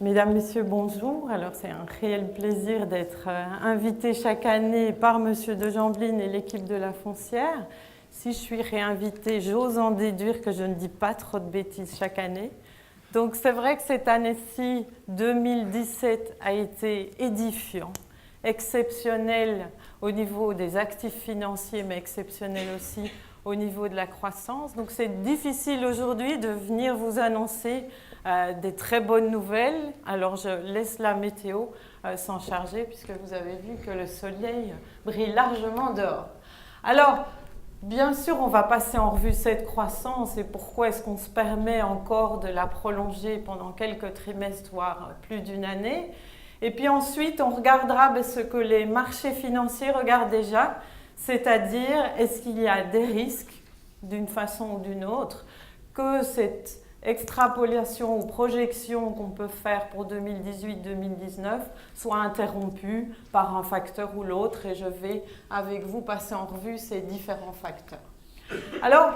Mesdames, Messieurs, bonjour. Alors, c'est un réel plaisir d'être invitée chaque année par Monsieur de Jambline et l'équipe de la Foncière. Si je suis réinvitée, j'ose en déduire que je ne dis pas trop de bêtises chaque année. Donc, c'est vrai que cette année-ci, 2017, a été édifiant, exceptionnel au niveau des actifs financiers, mais exceptionnel aussi au niveau de la croissance. Donc, c'est difficile aujourd'hui de venir vous annoncer des très bonnes nouvelles. Alors, je laisse la météo s'en charger puisque vous avez vu que le soleil brille largement dehors. Alors, bien sûr, on va passer en revue cette croissance et pourquoi est-ce qu'on se permet encore de la prolonger pendant quelques trimestres, voire plus d'une année. Et puis ensuite, on regardera ce que les marchés financiers regardent déjà, c'est-à-dire est-ce qu'il y a des risques, d'une façon ou d'une autre, que cette extrapolation ou projection qu'on peut faire pour 2018-2019 soit interrompue par un facteur ou l'autre, et je vais avec vous passer en revue ces différents facteurs. Alors,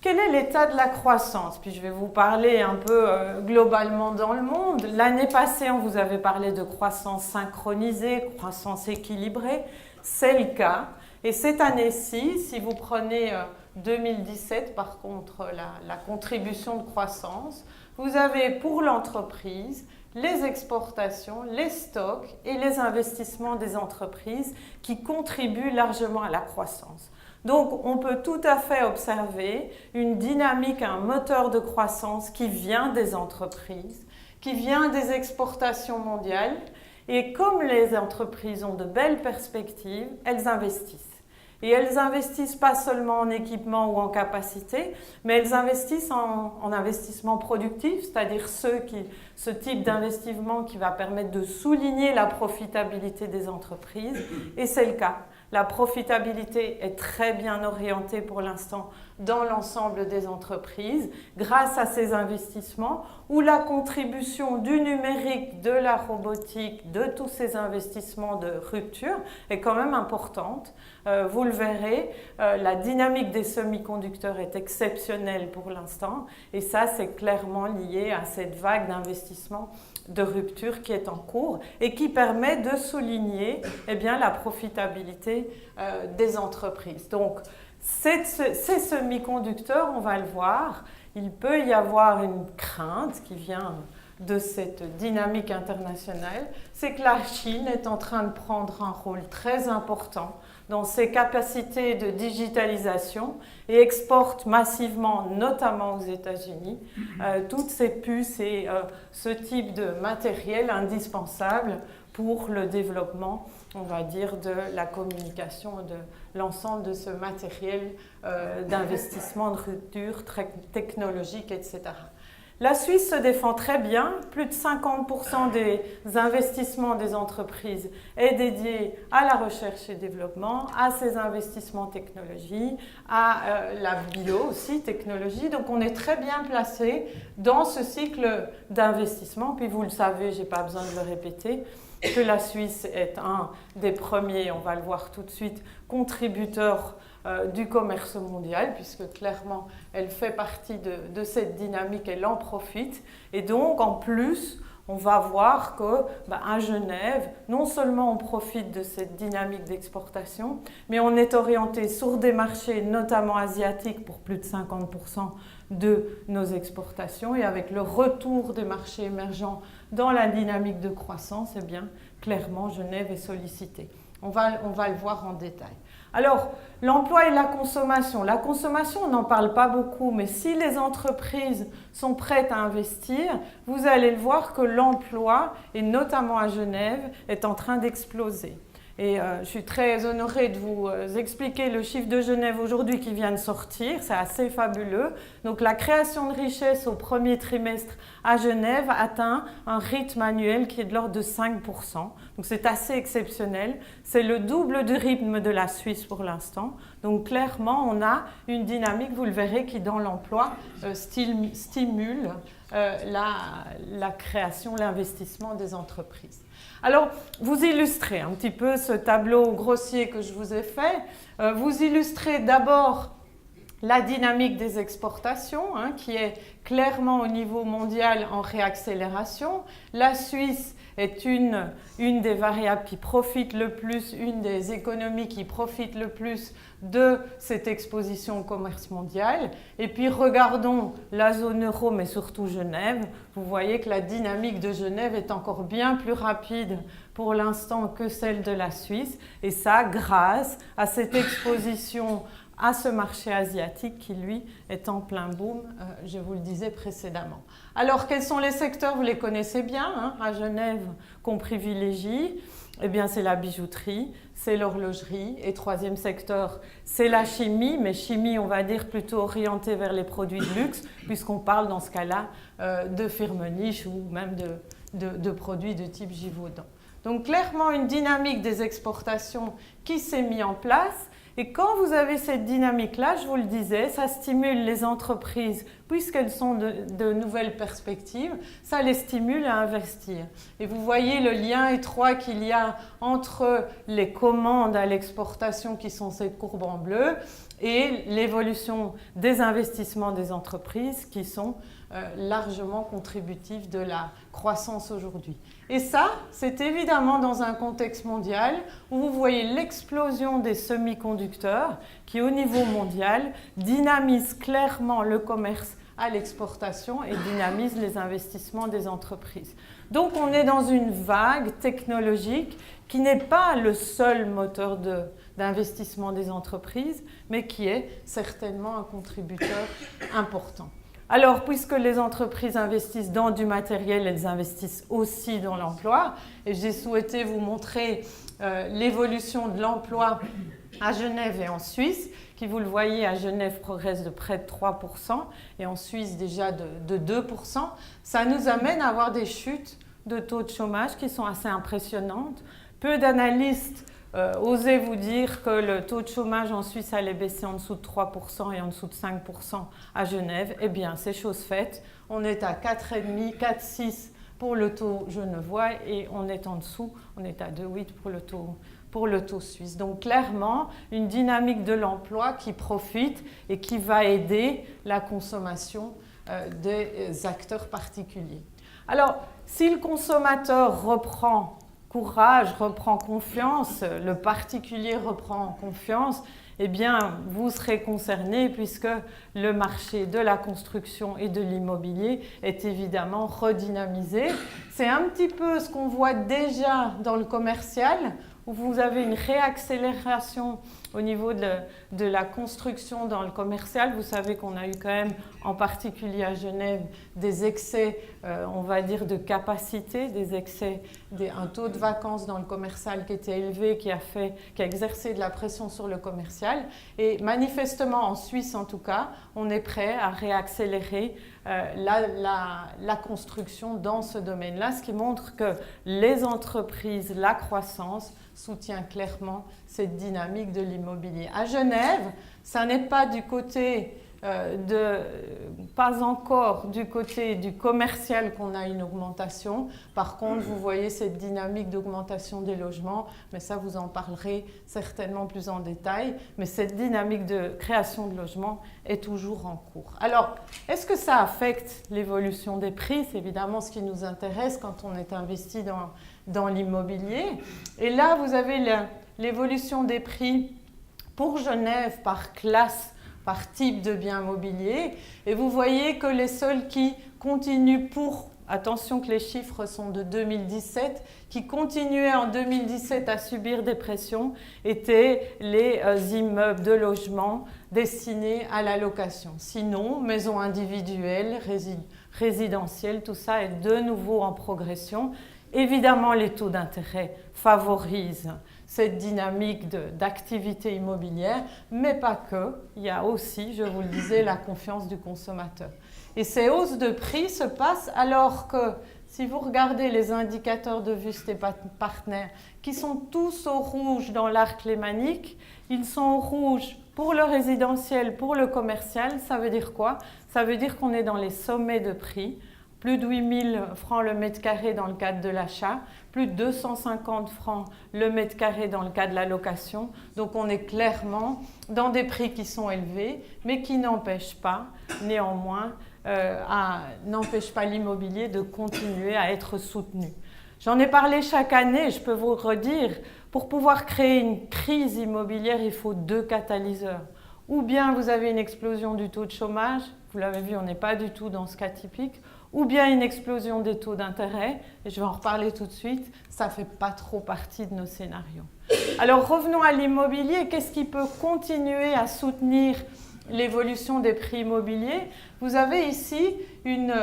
quel est l'état de la croissance? Puis je vais vous parler un peu globalement dans le monde. L'année passée, on vous avait parlé de croissance synchronisée, croissance équilibrée. C'est le cas. Et cette année-ci, si vous prenez 2017, par contre, la contribution de croissance, vous avez pour l'entreprise les exportations, les stocks et les investissements des entreprises qui contribuent largement à la croissance. Donc, on peut tout à fait observer une dynamique, un moteur de croissance qui vient des entreprises, qui vient des exportations mondiales. Et comme les entreprises ont de belles perspectives, elles investissent. Et elles investissent pas seulement en équipement ou en capacité, mais elles investissent en investissement productif, c'est-à-dire ce type d'investissement qui va permettre de souligner la profitabilité des entreprises. Et c'est le cas. La profitabilité est très bien orientée pour l'instant dans l'ensemble des entreprises grâce à ces investissements où la contribution du numérique, de la robotique, de tous ces investissements de rupture est quand même importante. Vous le verrez, la dynamique des semi-conducteurs est exceptionnelle pour l'instant et ça c'est clairement lié à cette vague d'investissement de rupture qui est en cours et qui permet de souligner la profitabilité des entreprises. Donc, ces semi-conducteurs, on va le voir, il peut y avoir une crainte qui vient de cette dynamique internationale, c'est que la Chine est en train de prendre un rôle très important dans ses capacités de digitalisation et exporte massivement, notamment aux États-Unis, toutes ces puces et ce type de matériel indispensable pour le développement, on va dire, de la communication, de l'ensemble de ce matériel d'investissement, de rupture technologique, etc. La Suisse se défend très bien, plus de 50% des investissements des entreprises est dédié à la recherche et développement, à ces investissements technologie, à la bio aussi, technologie. Donc on est très bien placé dans ce cycle d'investissement. Puis vous le savez, je n'ai pas besoin de le répéter, que la Suisse est un des premiers, on va le voir tout de suite, contributeurs du commerce mondial, puisque clairement elle fait partie de cette dynamique, elle en profite. Et donc en plus, on va voir qu'à Genève, non seulement on profite de cette dynamique d'exportation, mais on est orienté sur des marchés, notamment asiatiques, pour plus de 50% de nos exportations. Et avec le retour des marchés émergents dans la dynamique de croissance, eh bien, clairement, Genève est sollicitée. On va le voir en détail. Alors, l'emploi et la consommation. La consommation, on n'en parle pas beaucoup, mais si les entreprises sont prêtes à investir, vous allez le voir que l'emploi, et notamment à Genève, est en train d'exploser. Et je suis très honorée de vous expliquer le chiffre de Genève aujourd'hui qui vient de sortir. C'est assez fabuleux. Donc la création de richesse au premier trimestre à Genève atteint un rythme annuel qui est de l'ordre de 5%. Donc c'est assez exceptionnel. C'est le double du rythme de la Suisse pour l'instant. Donc clairement, on a une dynamique, vous le verrez, qui dans l'emploi stimule la création, l'investissement des entreprises. Alors, vous illustrez un petit peu ce tableau grossier que je vous ai fait. Vous illustrez d'abord La dynamique des exportations, hein, qui est clairement au niveau mondial en réaccélération. La Suisse est une des variables qui profite le plus, une des économies qui profitent le plus de cette exposition au commerce mondial. Et puis regardons la zone euro, mais surtout Genève. Vous voyez que la dynamique de Genève est encore bien plus rapide pour l'instant que celle de la Suisse. Et ça, grâce à cette exposition à ce marché asiatique qui, lui, est en plein boom, je vous le disais précédemment. Alors, quels sont les secteurs? Vous les connaissez bien, hein, à Genève, qu'on privilégie. Eh bien, c'est la bijouterie, c'est l'horlogerie. Et troisième secteur, c'est la chimie, mais chimie, on va dire, plutôt orientée vers les produits de luxe, puisqu'on parle dans ce cas-là de firmes niches ou même de produits de type Givaudan. Donc, clairement, une dynamique des exportations qui s'est mise en place. Et quand vous avez cette dynamique-là, je vous le disais, ça stimule les entreprises, puisqu'elles sont de nouvelles perspectives, ça les stimule à investir. Et vous voyez le lien étroit qu'il y a entre les commandes à l'exportation, qui sont ces courbes en bleu, et l'évolution des investissements des entreprises, qui sont largement contributifs de la croissance aujourd'hui. Et ça, c'est évidemment dans un contexte mondial où vous voyez l'explosion des semi-conducteurs qui, au niveau mondial, dynamise clairement le commerce à l'exportation et dynamise les investissements des entreprises. Donc, on est dans une vague technologique qui n'est pas le seul moteur d'investissement des entreprises, mais qui est certainement un contributeur important. Alors, puisque les entreprises investissent dans du matériel, elles investissent aussi dans l'emploi. Et j'ai souhaité vous montrer l'évolution de l'emploi à Genève et en Suisse, qui, vous le voyez, à Genève progresse de près de 3% et en Suisse déjà de 2%. Ça nous amène à avoir des chutes de taux de chômage qui sont assez impressionnantes. Peu d'analystes osez vous dire que le taux de chômage en Suisse allait baisser en dessous de 3% et en dessous de 5% à Genève. Eh bien, c'est chose faite. On est à 4,5, 4,6 pour le taux genevois et on est en dessous, on est à 2,8 pour le taux suisse. Donc, clairement, une dynamique de l'emploi qui profite et qui va aider la consommation des acteurs particuliers. Alors, si le consommateur reprend courage, reprend confiance, le particulier reprend confiance, eh bien, vous serez concerné puisque le marché de la construction et de l'immobilier est évidemment redynamisé. C'est un petit peu ce qu'on voit déjà dans le commercial, où vous avez une réaccélération au niveau de la construction dans le commercial. Vous savez qu'on a eu quand même, en particulier à Genève, des excès, on va dire, de capacité, des excès, un taux de vacances dans le commercial qui était élevé, qui a exercé de la pression sur le commercial. Et manifestement, en Suisse en tout cas, on est prêt à réaccélérer la construction dans ce domaine-là, ce qui montre que les entreprises, la croissance, soutient clairement cette dynamique de l'immobilier. À Genève, ça n'est pas du côté pas encore du côté du commercial qu'on a une augmentation. Par contre, vous voyez cette dynamique d'augmentation des logements, mais ça, vous en parlerez certainement plus en détail. Mais cette dynamique de création de logements est toujours en cours. Alors, est-ce que ça affecte l'évolution des prix? C'est évidemment ce qui nous intéresse quand on est investi dans l'immobilier. Et là, vous avez l'évolution des prix pour Genève par classe, par type de bien mobilier. Et vous voyez que les seuls qui continuent attention que les chiffres sont de 2017, qui continuaient en 2017 à subir des pressions étaient les immeubles de logement destinés à la location. Sinon, maisons individuelles, résidentielles, tout ça est de nouveau en progression. Évidemment, les taux d'intérêt favorisent cette dynamique d'activité immobilière, mais pas que. Il y a aussi, je vous le disais, la confiance du consommateur. Et ces hausses de prix se passent alors que, si vous regardez les indicateurs de Wüest et Partners, qui sont tous au rouge dans l'arc lémanique, ils sont au rouge pour le résidentiel, pour le commercial. Ça veut dire quoi? Ça veut dire qu'on est dans les sommets de prix. plus de 8 000 francs le mètre carré dans le cadre de l'achat, plus de 250 francs le mètre carré dans le cas de la location. Donc on est clairement dans des prix qui sont élevés, mais qui n'empêchent pas, néanmoins, n'empêchent pas l'immobilier de continuer à être soutenu. J'en ai parlé chaque année, je peux vous redire, pour pouvoir créer une crise immobilière, il faut 2 catalyseurs. Ou bien vous avez une explosion du taux de chômage, vous l'avez vu, on n'est pas du tout dans ce cas typique, ou bien une explosion des taux d'intérêt, et je vais en reparler tout de suite, ça ne fait pas trop partie de nos scénarios. Alors revenons à l'immobilier, qu'est-ce qui peut continuer à soutenir l'évolution des prix immobiliers? Vous avez ici une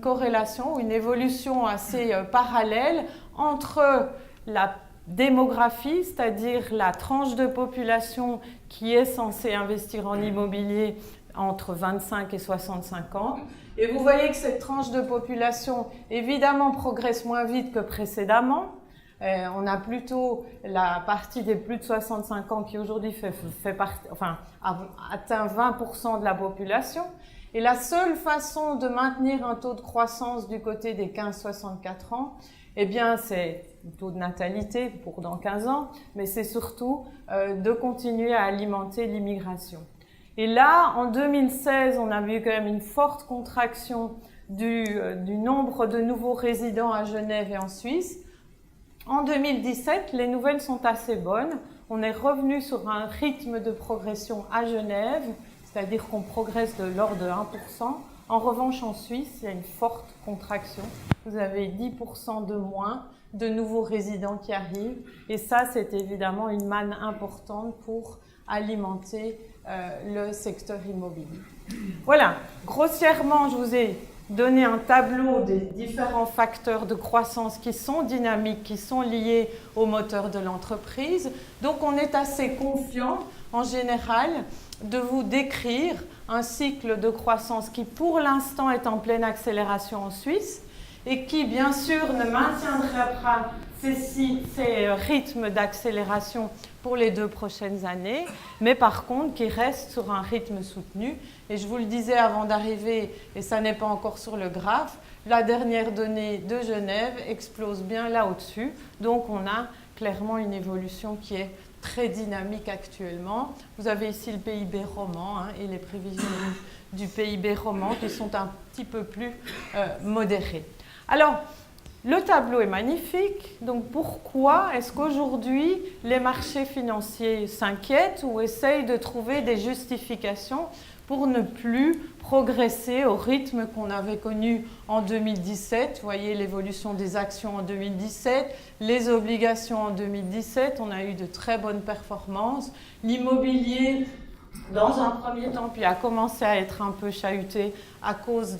corrélation, une évolution assez parallèle entre la démographie, c'est-à-dire la tranche de population qui est censée investir en immobilier entre 25 et 65 ans. Et vous voyez que cette tranche de population, évidemment, progresse moins vite que précédemment. On a plutôt la partie des plus de 65 ans qui aujourd'hui atteint 20% de la population. Et la seule façon de maintenir un taux de croissance du côté des 15-64 ans, eh bien, c'est le taux de natalité pour dans 15 ans, mais c'est surtout de continuer à alimenter l'immigration. Et là, en 2016, on a vu quand même une forte contraction du nombre de nouveaux résidents à Genève et en Suisse. En 2017, les nouvelles sont assez bonnes. On est revenu sur un rythme de progression à Genève, c'est-à-dire qu'on progresse de l'ordre de 1%. En revanche, en Suisse, il y a une forte contraction. Vous avez 10% de moins de nouveaux résidents qui arrivent. Et ça, c'est évidemment une manne importante pour alimenter le secteur immobilier. Voilà, grossièrement, je vous ai donné un tableau des différents facteurs de croissance qui sont dynamiques, qui sont liés au moteur de l'entreprise. Donc, on est assez confiant, en général, de vous décrire un cycle de croissance qui, pour l'instant, est en pleine accélération en Suisse et qui, bien sûr, ne maintiendra pas ces rythmes d'accélération pour les 2 prochaines années, mais par contre qui reste sur un rythme soutenu. Et je vous le disais avant d'arriver, et ça n'est pas encore sur le graphe, la dernière donnée de Genève explose bien là au-dessus. Donc on a clairement une évolution qui est très dynamique actuellement. Vous avez ici le PIB roman et les prévisions du PIB roman qui sont un petit peu plus modérées. Alors, le tableau est magnifique, donc pourquoi est-ce qu'aujourd'hui les marchés financiers s'inquiètent ou essayent de trouver des justifications pour ne plus progresser au rythme qu'on avait connu en 2017? Vous voyez l'évolution des actions en 2017, les obligations en 2017, on a eu de très bonnes performances. L'immobilier, dans un premier temps, puis a commencé à être un peu chahuté à cause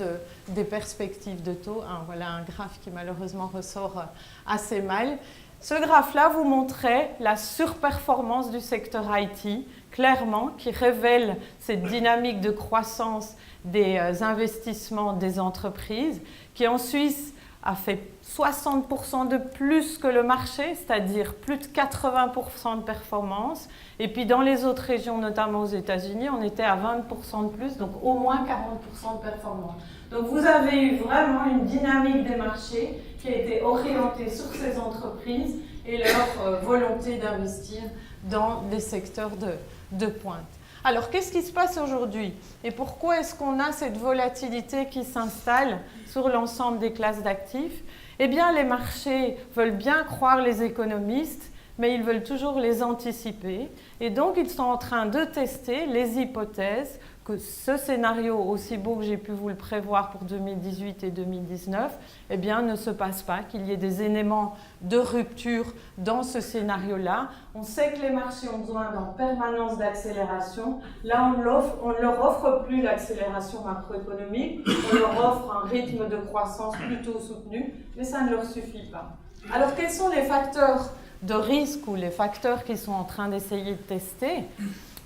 des perspectives de taux. Voilà un graphe qui malheureusement ressort assez mal. Ce graphe-là vous montrait la surperformance du secteur IT, clairement, qui révèle cette dynamique de croissance des investissements des entreprises, qui en Suisse a fait 60% de plus que le marché, c'est-à-dire plus de 80% de performance. Et puis dans les autres régions, notamment aux États-Unis, on était à 20% de plus, donc au moins 40% de performance. Donc vous avez eu vraiment une dynamique des marchés qui a été orientée sur ces entreprises et leur volonté d'investir dans des secteurs de pointe. Alors, qu'est-ce qui se passe aujourd'hui et pourquoi est-ce qu'on a cette volatilité qui s'installe sur l'ensemble des classes d'actifs? Eh bien, les marchés veulent bien croire les économistes, mais ils veulent toujours les anticiper. Et donc, ils sont en train de tester les hypothèses que ce scénario, aussi beau que j'ai pu vous le prévoir pour 2018 et 2019, eh bien, ne se passe pas, qu'il y ait des éléments de rupture dans ce scénario-là. On sait que les marchés ont besoin en permanence d'accélération. Là, on ne leur offre plus l'accélération macroéconomique, on leur offre un rythme de croissance plutôt soutenu, mais ça ne leur suffit pas. Alors, quels sont les facteurs de risque ou les facteurs qu'ils sont en train d'essayer de tester?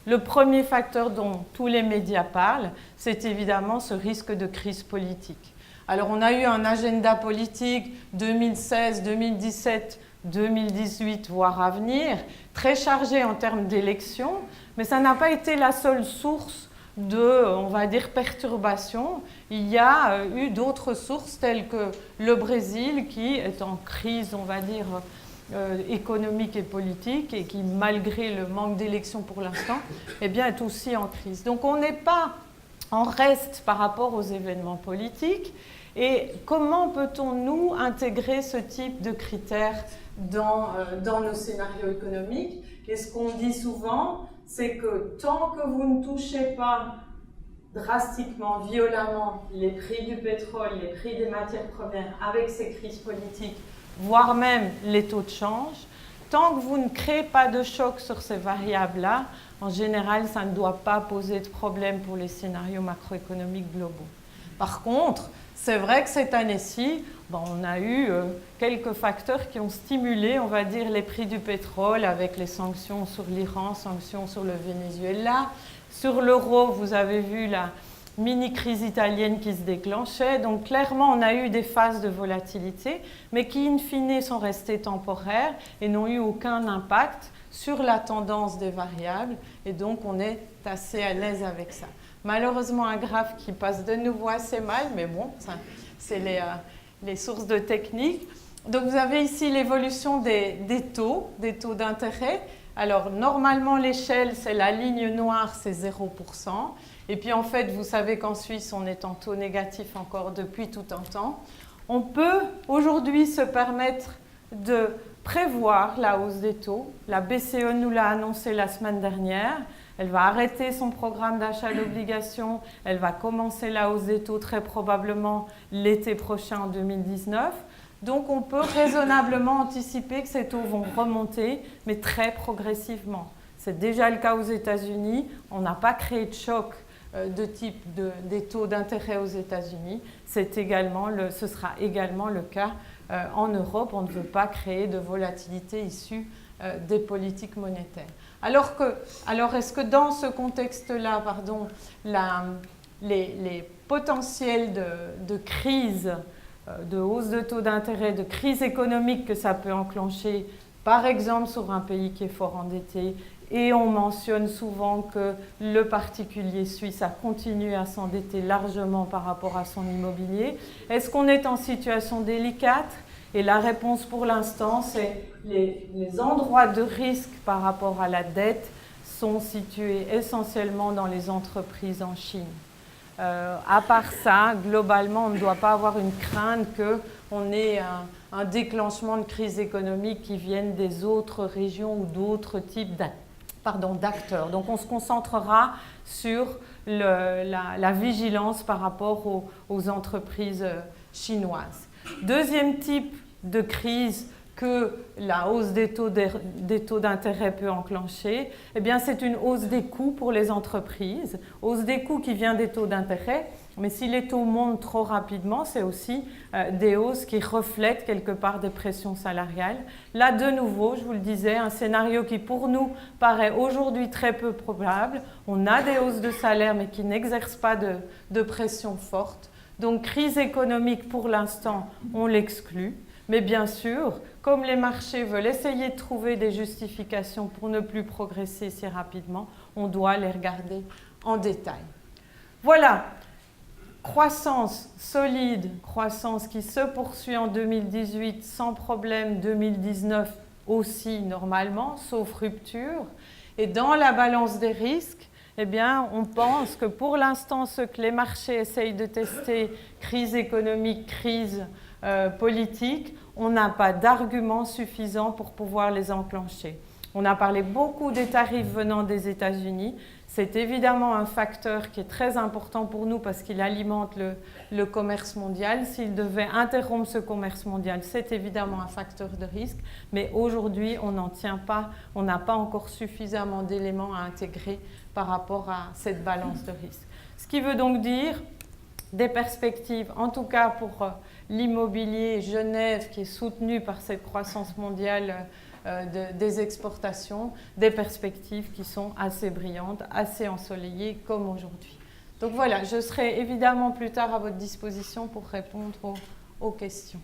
Le premier facteur dont tous les médias parlent, c'est évidemment ce risque de crise politique. Alors, on a eu un agenda politique 2016, 2017, 2018, voire à venir, très chargé en termes d'élections, mais ça n'a pas été la seule source on va dire, perturbations, il y a eu d'autres sources telles que le Brésil qui est en crise, on va dire, économique et politique et qui, malgré le manque d'élections pour l'instant, eh bien, est aussi en crise. Donc on n'est pas en reste par rapport aux événements politiques. Et comment peut-on, nous, intégrer ce type de critères dans nos scénarios économiques? Et ce qu'on dit souvent, c'est que tant que vous ne touchez pas drastiquement, violemment, les prix du pétrole, les prix des matières premières avec ces crises politiques, voire même les taux de change, tant que vous ne créez pas de choc sur ces variables-là, en général, ça ne doit pas poser de problème pour les scénarios macroéconomiques globaux. Par contre, c'est vrai que cette année-ci, on a eu quelques facteurs qui ont stimulé, on va dire, les prix du pétrole avec les sanctions sur l'Iran, sanctions sur le Venezuela. Sur l'euro, vous avez vu la mini-crise italienne qui se déclenchait. Donc clairement, on a eu des phases de volatilité, mais qui, in fine, sont restées temporaires et n'ont eu aucun impact sur la tendance des variables. Et donc, on est assez à l'aise avec ça. Malheureusement, un graphe qui passe de nouveau assez mal, mais bon, c'est les sources de technique. Donc, vous avez ici l'évolution des taux d'intérêt. Alors, normalement, l'échelle, c'est la ligne noire, c'est 0%. Et puis, en fait, vous savez qu'en Suisse, on est en taux négatif encore depuis tout un temps. On peut aujourd'hui se permettre de prévoir la hausse des taux. La BCE nous l'a annoncé la semaine dernière. Elle va arrêter son programme d'achat d'obligations. Elle va commencer la hausse des taux très probablement l'été prochain en 2019. Donc, on peut raisonnablement anticiper que ces taux vont remonter, mais très progressivement. C'est déjà le cas aux États-Unis. On n'a pas créé de choc de type des taux d'intérêt aux États-Unis. Ce sera également le cas en Europe. On ne veut pas créer de volatilité issue des politiques monétaires. Alors, est-ce que dans ce contexte-là, les potentiels de crise, de hausse de taux d'intérêt, de crise économique que ça peut enclencher, par exemple sur un pays qui est fort endetté, et on mentionne souvent que le particulier suisse a continué à s'endetter largement par rapport à son immobilier, est-ce qu'on est en situation délicate? Et la réponse pour l'instant, c'est les endroits de risque par rapport à la dette sont situés essentiellement dans les entreprises en Chine. À part ça, globalement, on ne doit pas avoir une crainte qu'on ait un déclenchement de crise économique qui vienne des autres régions ou d'autres types d'acteurs. Donc on se concentrera sur la vigilance par rapport aux entreprises chinoises. Deuxième type de crise que la hausse des taux d'intérêt peut enclencher, eh bien c'est une hausse des coûts pour les entreprises, hausse des coûts qui vient des taux d'intérêt, mais si les taux montent trop rapidement, c'est aussi des hausses qui reflètent quelque part des pressions salariales. Là, de nouveau, je vous le disais, un scénario qui pour nous paraît aujourd'hui très peu probable. On a des hausses de salaire, mais qui n'exercent pas de pression forte. Donc, crise économique, pour l'instant, on l'exclut. Mais bien sûr, comme les marchés veulent essayer de trouver des justifications pour ne plus progresser si rapidement, on doit les regarder en détail. Voilà, croissance solide, croissance qui se poursuit en 2018 sans problème, 2019 aussi normalement, sauf rupture. Et dans la balance des risques, eh bien, on pense que pour l'instant, ce que les marchés essayent de tester, crise économique, crise politique, on n'a pas d'arguments suffisants pour pouvoir les enclencher. On a parlé beaucoup des tarifs venant des États-Unis. C'est évidemment un facteur qui est très important pour nous parce qu'il alimente le commerce mondial. S'il devait interrompre ce commerce mondial, c'est évidemment un facteur de risque. Mais aujourd'hui, on n'en tient pas, on n'a pas encore suffisamment d'éléments à intégrer par rapport à cette balance de risque. Ce qui veut donc dire des perspectives, en tout cas pour l'immobilier Genève qui est soutenu par cette croissance mondiale des exportations, des perspectives qui sont assez brillantes, assez ensoleillées comme aujourd'hui. Donc voilà, je serai évidemment plus tard à votre disposition pour répondre aux questions.